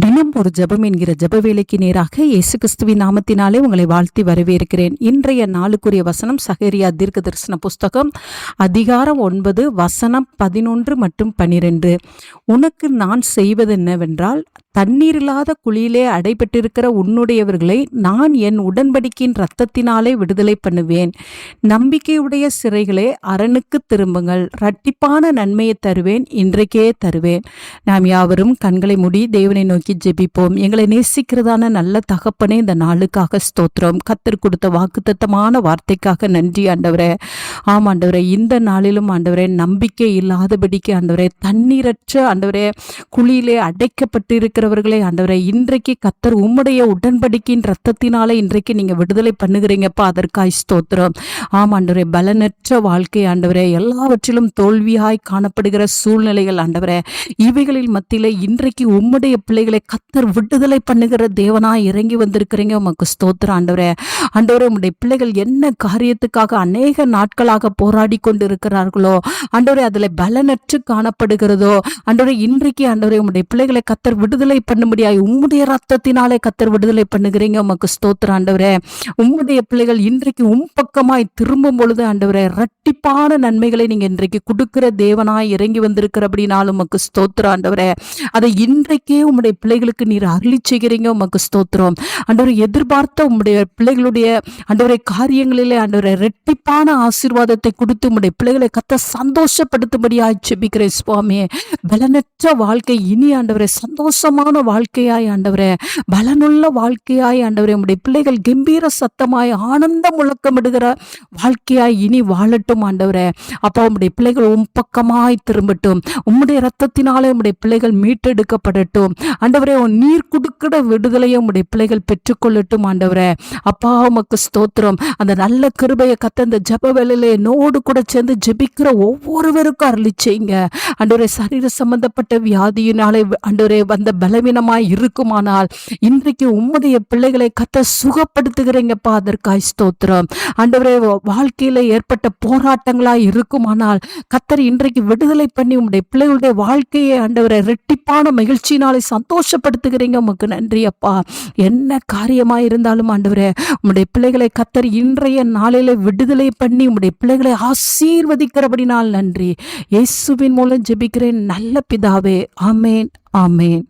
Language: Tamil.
தினம் ஒரு ஜெபம் என்கிற ஜெப வேலைக்கு நேராக இயேசு கிறிஸ்துவின் நாமத்தினாலே உங்களை வாழ்த்தி வரவேற்கிறேன். இன்றைய நாளுக்குரிய வசனம் சகரியா தீர்க்க தரிசன புஸ்தகம் அதிகாரம் 9 வசனம் 11 மற்றும் 12. உனக்கு நான் செய்வது என்னவென்றால், தண்ணீரில்லாத குழியிலே அடைபட்டிருக்கிற உன்னுடையவர்களை நான் என் உடன்படிக்கையின் இரத்தத்தினாலே விடுதலை பண்ணுவேன். நம்பிக்கையுடைய சிறைகளே அரணுக்கு திரும்புங்கள், இரட்டிப்பான நன்மையை தருவேன், இன்றைக்கே தருவேன். நாம் யாவரும் கண்களை மூடி தேவனை நோக்கி ஜெபிப்போம். எங்களை நேசிக்கிறதான நல்ல தகப்பனே, இந்த நாளுக்காக ஸ்தோத்திரம். கர்த்தர் கொடுத்த வாக்குத்தத்தமான வார்த்தைக்காக நன்றி ஆண்டவரே. ஆம் ஆண்டவரே, இந்த நாளிலும் ஆண்டவரே, நம்பிக்கை இல்லாதபடிக்கு ஆண்டவரே, தண்ணீரற்ற ஆண்டவரே, குழியிலே அடைக்கப்பட்டு இருக்கிறவர்களே ஆண்டவரே, இன்றைக்கு கர்த்தர் உம்முடைய உடன்படிக்கையின் இரத்தத்தினாலே இன்றைக்கு நீங்க விடுதலை பண்ணுகிறீங்கப்பா, அதற்காய் ஸ்தோத்திரம். ஆம் ஆண்டவரே, பலனற்ற வாழ்க்கை ஆண்டவரே, எல்லாவற்றிலும் தோல்வியாய் காணப்படுகிற சூழ்நிலைகள் ஆண்டவரே, இவைகளில் மத்தியிலே இன்றைக்கு உம்முடைய பிள்ளைகளை கர்த்தர் விடுதலை பண்ணுகிற தேவனாய் இறங்கி வந்திருக்கிறீங்க. உமக்கு ஸ்தோத்திரம் ஆண்டவரே. ஆண்டவரே, உம்முடைய பிள்ளைகள் என்ன காரியத்துக்காக அநேக நாட்களாக போராடி கொண்டு இருக்கிறார்களோ ஆண்டவரே, அதுல பலனற்று காணப்படுகிறதோ ஆண்டவரே, இன்றைக்கு ஆண்டவரே, உம்முடைய பிள்ளைகளை கர்த்தர் விடுதலை பண்ணும்படியாய் உம்முடைய ரத்தத்தினாலே கர்த்தர் விடுதலை பண்ணுகிறீங்க. உமக்கு ஸ்தோத்திரம் ஆண்டவரே. உம்முடைய பிள்ளைகள் இன்றைக்கு பக்கமாய் திரும்பும் பொழுது ஆண்டவரே, இரட்டிப்பான நன்மைகளை நீங்க இன்றைக்கு கொடுக்கிற தேவனாய் இறங்கி வந்திருக்கிறபடினாலும் உமக்கு ஸ்தோத்திரம் ஆண்டவரே. அதை இன்றைக்கே உம்முடைய பிள்ளைகளுக்கு நீர் அருளி செய்கிறீங்க. உமக்கு ஸ்தோத்திரம் ஆண்டவரே. எதிர்பார்த்த உம்முடைய பிள்ளைகளுடைய ஆண்டவரை காரியங்களிலே ஆண்டவரை இரட்டிப்பான ஆசீர்வாதத்தை கொடுத்து உம்முடைய பிள்ளைகளை கத்த சந்தோஷப்படுத்தும்படியாய் ஜெபிக்கிறேன் சுவாமியே. பலனற்ற வாழ்க்கை இனி ஆண்டவரே சந்தோஷமான வாழ்க்கையாய் ஆண்டவரே, பலனுள்ள வாழ்க்கையாய் ஆண்டவரே, உம்முடைய பிள்ளைகள் கம்பீர சத்தமாய் ஆனந்த முழக்கமிடுகிற வாழ்க்கையாய் இனி வாழட்டும் ஆண்டவரே. அப்பா, உம்முடைய பிள்ளைகள் பக்கமாய் திரும்பட்டும். உம்முடைய இரத்தத்தினாலே உம்முடைய பிள்ளைகள் மீட்டெடுக்கப்படட்டும் ஆண்டவரே. நீர் கொடுக்கிற விடுதலையை உம்முடைய பிள்ளைகள் பெற்றுக்கொள்ளட்டும் ஆண்டவரே. அப்பா, உமக்கு ஸ்தோத்திரம். அந்த நல்ல கிருபையை கத்த இந்த ஜெப வேளையிலே என்னோடு கூட சேர்ந்து ஜெபிக்கிற ஒவ்வொருவருக்கும் அருளி செய்யுங்க ஆண்டவரே. சரீர சம்பந்தப்பட்ட வியாதியினாலே ஆண்டவரே வந்த பலவீனமாய் இருக்குமானால் இன்றைக்கு உம்முடைய பிள்ளைகளை கத்த சுகப்படுத்துகிறீங்கப்பா, அதற்காய் ஸ்தோத்திரம் ஆண்டவரே. வாழ்க்கையில ஏற்பட்ட போராட்டங்களாய் இருக்குமானால் கத்தர் இன்றைக்கு விடுதலை பண்ணி உம்முடைய பிள்ளைகளுடைய வாழ்க்கையை ஆண்டவரை இரட்டிப்பான மகிழ்ச்சியினாலே சந்தோஷப்படுத்துகிறீங்க. உமக்கு நன்றி அப்பா. என்ன காரியமாய் இருந்தாலும் ஆண்டவரே, உம்முடைய பிள்ளைகளை கத்தர் இன்றைய நாளிலே விடுதலை பண்ணி உம்முடைய பிள்ளைகளை ஆசீர்வதிக்கிறபடினால் நன்றி. இயேசுவின் மூலம் ஜெபிக்கிறேன் நல்ல பிதாவே. ஆமேன், ஆமேன்.